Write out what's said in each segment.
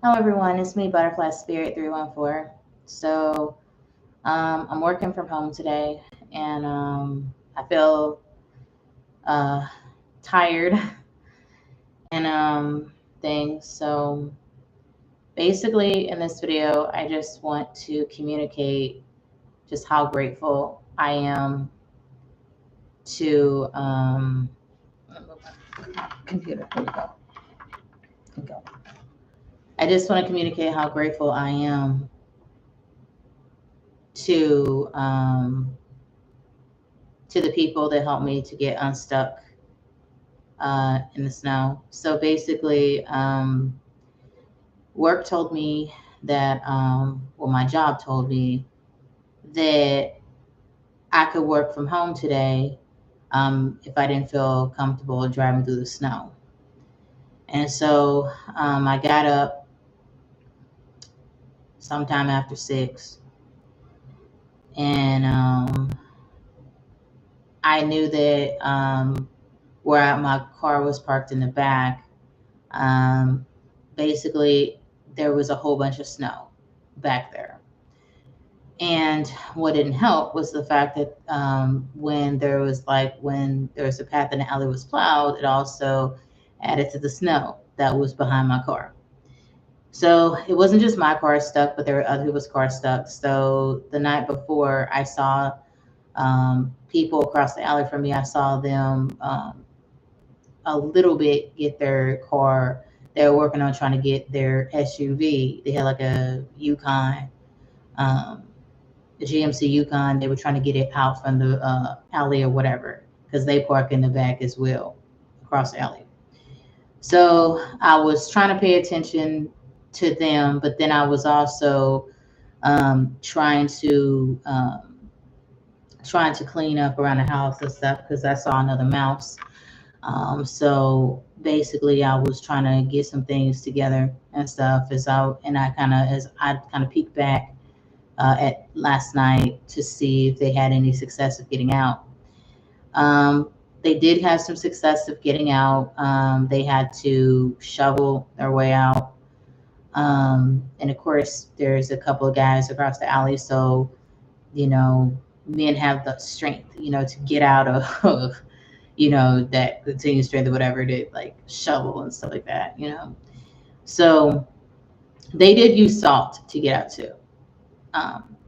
Hello, everyone. It's me, Butterfly Spirit 314. So, I'm working from home today, and I feel uh, tired and things. So, basically, in this video, I just want to communicate just how grateful I am to computer. Here we go. Here we go. I just want to communicate how grateful I am to um, to the people that helped me to get unstuck in the snow. So basically, work told me that, my job told me that I could work from home today if I didn't feel comfortable driving through the snow. And so I got up sometime after 6, and I knew that my car was parked in the back, um, basically there was a whole bunch of snow back there. And what didn't help was the fact that when there was a path and the alley was plowed, it also added to the snow that was behind my car. So it wasn't just my car stuck, but there were other people's cars stuck. So the night before, I saw people across the alley from me. I saw them a little bit get their car. They were working on trying to get their SUV. They had like a Yukon, um, a GMC Yukon. They were trying to get it out from the alley or whatever, because they park in the back as well across the alley. So I was trying to pay attention to them, but then I was also trying to clean up around the house and stuff because I saw another mouse. So basically, I was trying to get some things together and stuff. As I kind of peeked back at last night to see if they had any success of getting out. Um, they did have some success of getting out. They had to shovel their way out. And of course, there's a couple of guys across the alley, so men have the strength, to get out of, that continued strength or whatever to like shovel and stuff like that. So they did use salt to get out too,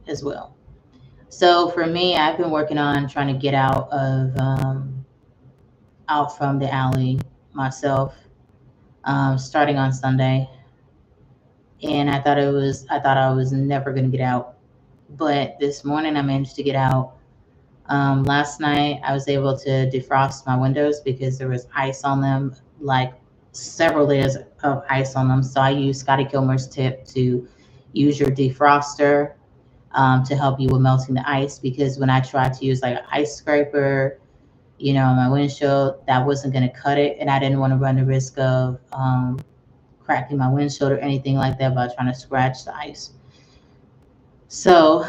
as well. So for me, I've been working on trying to get out from the alley myself, starting on Sunday, and I thought I was never going to get out, but this morning I managed to get out. Last night I was able to defrost my windows because there was ice on them, like several layers of ice on them. So I used Scotty Kilmer's tip to use your defroster to help you with melting the ice, because when I tried to use like an ice scraper, on my windshield, that wasn't going to cut it, and I didn't want to run the risk of cracking my windshield or anything like that by trying to scratch the ice. So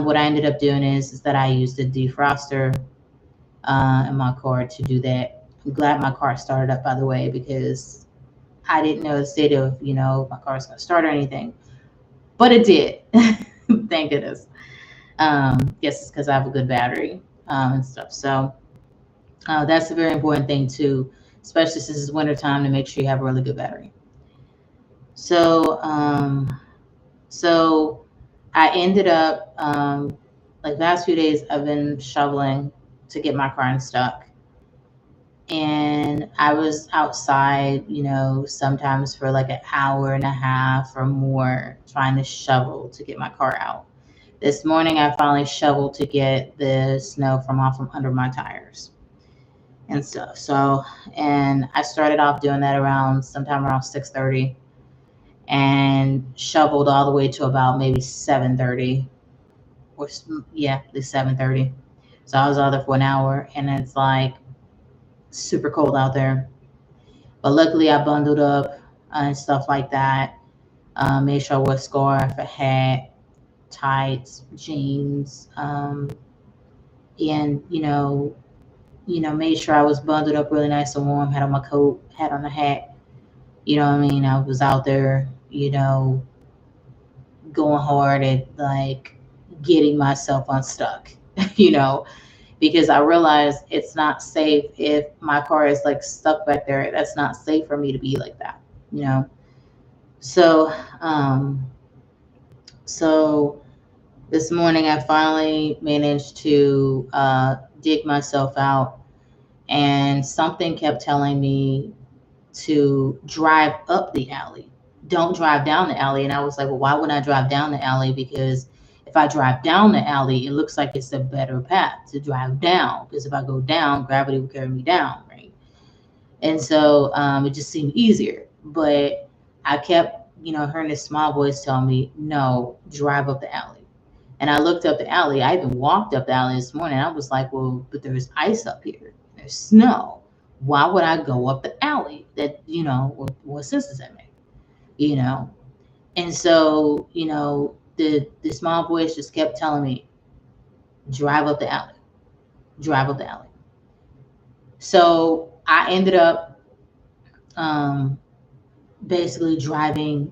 what I ended up doing is that I used a defroster in my car to do that. I'm glad my car started up, by the way, because I didn't know the state of, my car's going to start or anything. But it did. Thank goodness. Yes, it's because I have a good battery and stuff. So that's a very important thing, too, especially since it's wintertime, to make sure you have a really good battery. So I ended up, like, last few days, I've been shoveling to get my car unstuck. And I was outside, sometimes for like an hour and a half or more trying to shovel to get my car out. This morning, I finally shoveled to get the snow from under my tires and stuff. So, and I started off doing that sometime around 6:30, and shoveled all the way to about maybe 7:30, or yeah, at least 7:30. So I was out there for an hour, and it's like super cold out there. But luckily, I bundled up and stuff like that. Made sure I wore a scarf, a hat, tights, jeans, and made sure I was bundled up really nice and warm. Had on my coat, had on a hat. You know what I mean? I was out there, you know, going hard at like getting myself unstuck, you know, because I realized it's not safe if my car is like stuck back there. That's not safe for me to be like that, you know. So, um, so this morning I finally managed to dig myself out, and something kept telling me to drive up the alley. Don't drive down the alley. And I was like, well, why would I drive down the alley? Because if I drive down the alley, it looks like it's a better path to drive down. Because if I go down, gravity will carry me down, right? And so it just seemed easier. But I kept, hearing this small voice tell me, no, drive up the alley. And I looked up the alley. I even walked up the alley this morning. I was like, well, but there's ice up here. There's snow. Why would I go up the alley? That, what sense does that make? You know? And so, the small voice just kept telling me, drive up the alley, drive up the alley. So I ended up basically driving,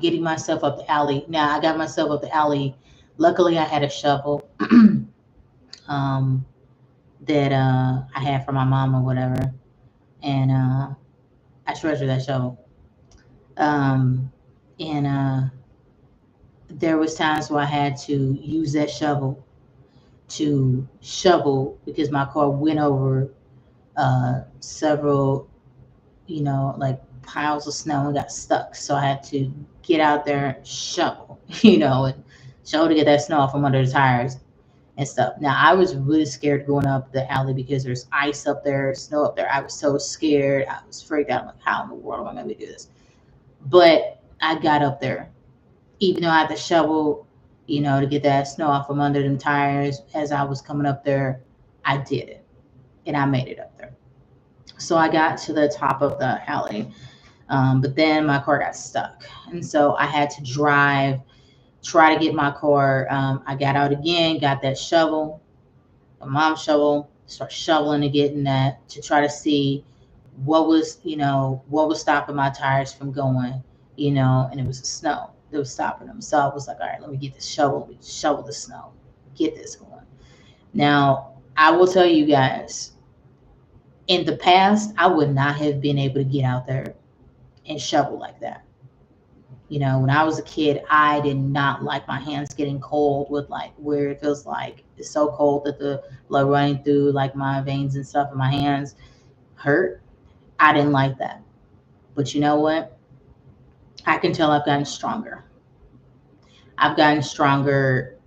getting myself up the alley. Now I got myself up the alley. Luckily, I had a shovel um, that I had from my mom or whatever, and I treasure that shovel. Um, and there was times where I had to use that shovel to shovel because my car went over several, like piles of snow and got stuck. So I had to get out there and shovel, and shovel to get that snow off from under the tires and stuff. Now I was really scared going up the alley because there's ice up there, snow up there. I was so scared. I was freaked out. I'm like, how in the world am I going to do this? But I got up there, even though I had to shovel, to get that snow off from under them tires. As I was coming up there, I did it, and I made it up there. So I got to the top of the alley, but then my car got stuck, and so I had to try to get my car. I got out again, got that shovel, a mom shovel, start shoveling and getting that to try to see what was stopping my tires from going, and it was the snow that was stopping them. So I was like, all right, let me get this shovel, let me shovel the snow, get this going. Now, I will tell you guys, in the past, I would not have been able to get out there and shovel like that. When I was a kid, I did not like my hands getting cold with like where it feels like it's so cold that the blood running through like my veins and stuff in my hands hurt. I didn't like that. But you know what? I can tell I've gotten stronger. I've gotten stronger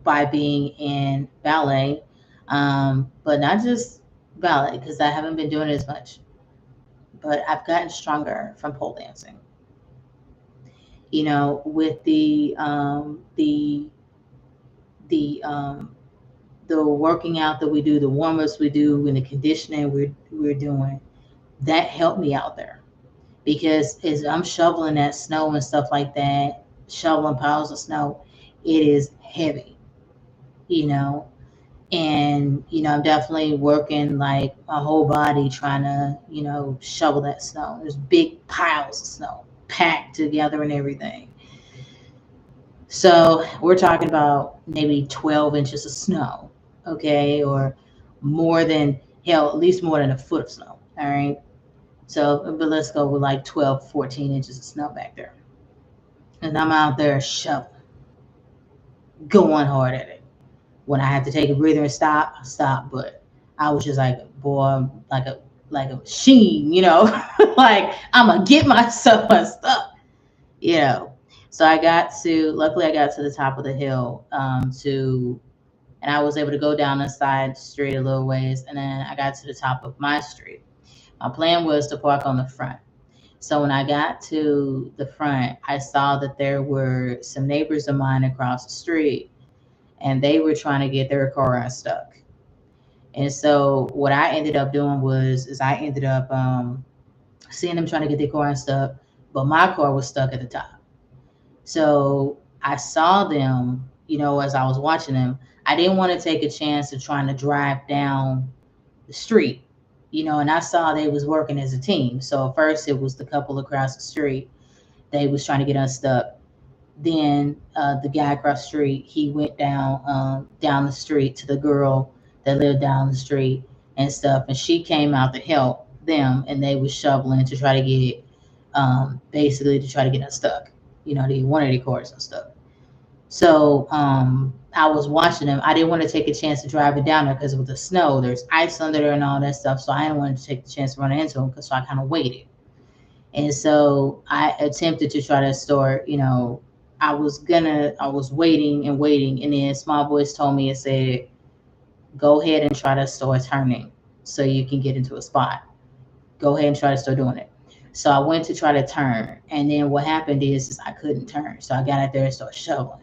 by being in ballet, but not just ballet because I haven't been doing it as much. But I've gotten stronger from pole dancing. With the the working out that we do, the warm ups we do, and the conditioning we're doing, that helped me out there because as I'm shoveling that snow and stuff like that, shoveling piles of snow, it is heavy, you know, and I'm definitely working like my whole body trying to shovel that snow. There's big piles of snow packed together and everything. So we're talking about maybe 12 inches of snow, okay, or more than hell, at least more than a foot of snow. All right. So, but let's go with like 12, 14 inches of snow back there. And I'm out there shoveling, going hard at it. When I had to take a breather and stop, I stopped. But I was just like, boy, like a machine, like I'm gonna get myself unstuck, you know. So luckily I got to the top of the hill, and I was able to go down the side street a little ways, and then I got to the top of my street. My plan was to park on the front. So when I got to the front, I saw that there were some neighbors of mine across the street, and they were trying to get their car unstuck. And so what I ended up doing is I ended up seeing them trying to get their car unstuck, but my car was stuck at the top. So I saw them, as I was watching them. I didn't want to take a chance of trying to drive down the street, and I saw they was working as a team. So first it was the couple across the street They was trying to get unstuck. Then the guy across the street, he went down the street to the girl that lived down the street and stuff, and she came out to help them, and they was shoveling to try to get basically to try to get unstuck. The one of the cars unstuck. So I was watching them. I didn't want to take a chance to drive it down there because with the snow, there's ice under there and all that stuff. So I didn't want to take the chance to run into them, because so I kind of waited. And so I attempted to try to start, I was waiting and waiting. And then small voice told me, it said, go ahead and try to start turning so you can get into a spot. Go ahead and try to start doing it. So I went to try to turn. And then what happened is I couldn't turn. So I got out there and started shoveling,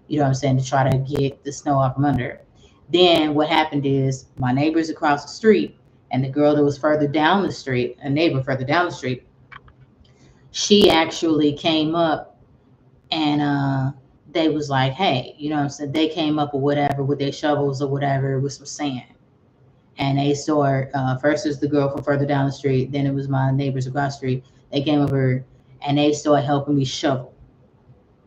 to try to get the snow off from under. Then what happened is my neighbors across the street and the girl that was further down the street, a neighbor further down the street, she actually came up and they was like, hey, they came up or whatever with their shovels or whatever with some sand. And they saw first it was the girl from further down the street, then it was my neighbors across the street. They came over and they started helping me shovel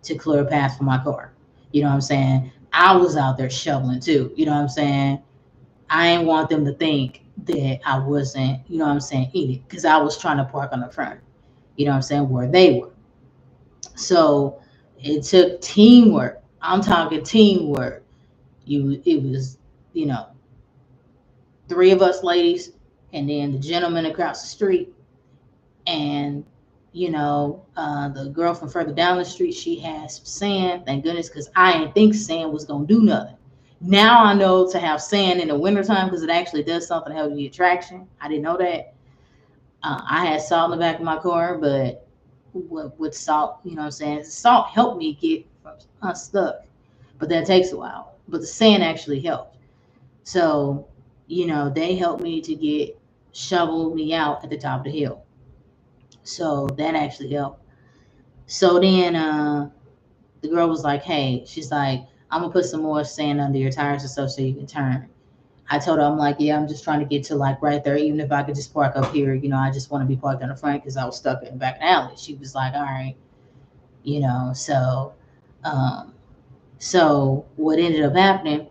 to clear a path for my car. I was out there shoveling too. I didn't want them to think that I wasn't, in it, because I was trying to park on the front, where they were. So it took teamwork. I'm talking teamwork. It was, three of us ladies, and then the gentleman across the street, and the girl from further down the street, she had some sand. Thank goodness, because I didn't think sand was gonna do nothing. Now I know to have sand in the wintertime, because it actually does something to help you get traction. I didn't know that. I had salt in the back of my car, but with salt, salt helped me get unstuck, but that takes a while. But the sand actually helped. So, they helped me to get shovel me out at the top of the hill. So that actually helped. So then the girl was like, hey, she's like, I'm gonna put some more sand under your tires and stuff so you can turn. I told her, I'm like, yeah, I'm just trying to get to like right there. Even if I could just park up here, I just want to be parked on the front because I was stuck in the back of the alley. She was like, all right, so so what ended up happening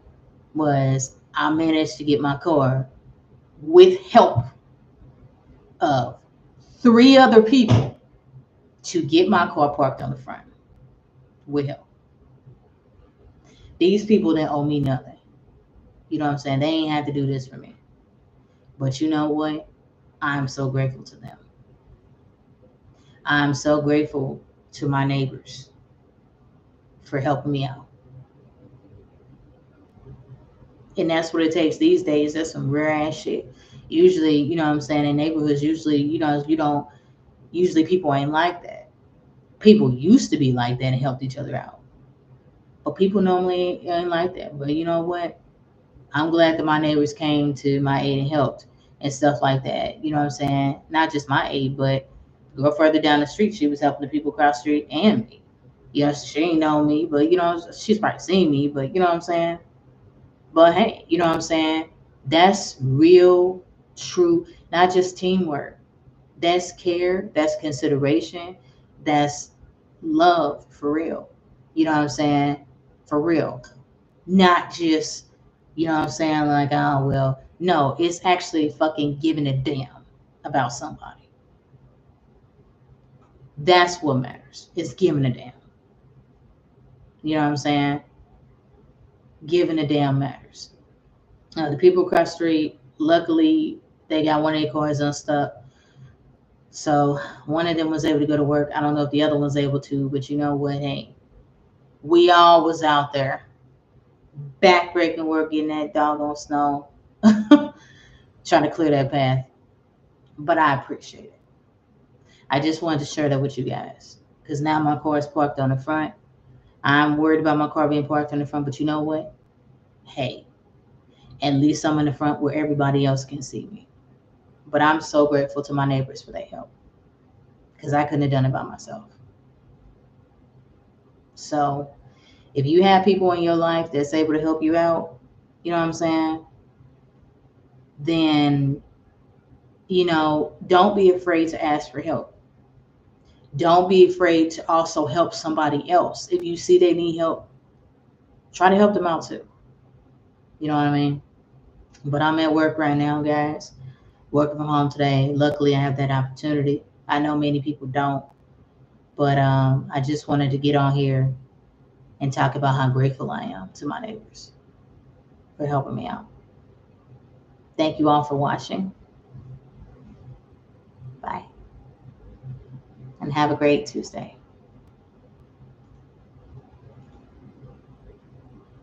was I managed to get my car with help of three other people to get my car parked on the front with help. These people didn't owe me nothing. You know what I'm saying? They ain't had to do this for me. But you know what? I'm so grateful to them. I'm so grateful to my neighbors for helping me out. And that's what it takes these days. That's some rare ass shit. Usually, what I'm saying, in neighborhoods, usually, usually people ain't like that. People used to be like that and helped each other out. But people normally ain't like that. But you know what? I'm glad that my neighbors came to my aid and helped and stuff like that. You know what I'm saying? Not just my aid, but go further down the street, she was helping the people across the street and me. She ain't know me, but she's probably seen me, but you know what I'm saying? But hey, you know what I'm saying? That's real, true, not just teamwork. That's care, that's consideration, that's love for real. You know what I'm saying? For real. Not just, like, oh, well, no, it's actually fucking giving a damn about somebody. That's what matters. It's giving a damn. You know what I'm saying? Giving a damn matters. The people across the street, luckily, they got one of their cars unstuck. So one of them was able to go to work. I don't know if the other one's able to, but you know what? Hey, we all was out there backbreaking work, getting that doggone snow, trying to clear that path. But I appreciate it. I just wanted to share that with you guys, because now my car is parked on the front. I'm worried about my car being parked on the front, but you know what? Hey, at least I'm in the front where everybody else can see me. But I'm so grateful to my neighbors for their help, because I couldn't have done it by myself. So if you have people in your life that's able to help you out, you know what I'm saying? Then, don't be afraid to ask for help. Don't be afraid to also help somebody else. If you see they need help, try to help them out too. You know what I mean? But I'm at work right now, guys. Working from home today. Luckily, I have that opportunity. I know many people don't, but I just wanted to get on here and talk about how grateful I am to my neighbors for helping me out. Thank you all for watching. Bye. And have a great Tuesday.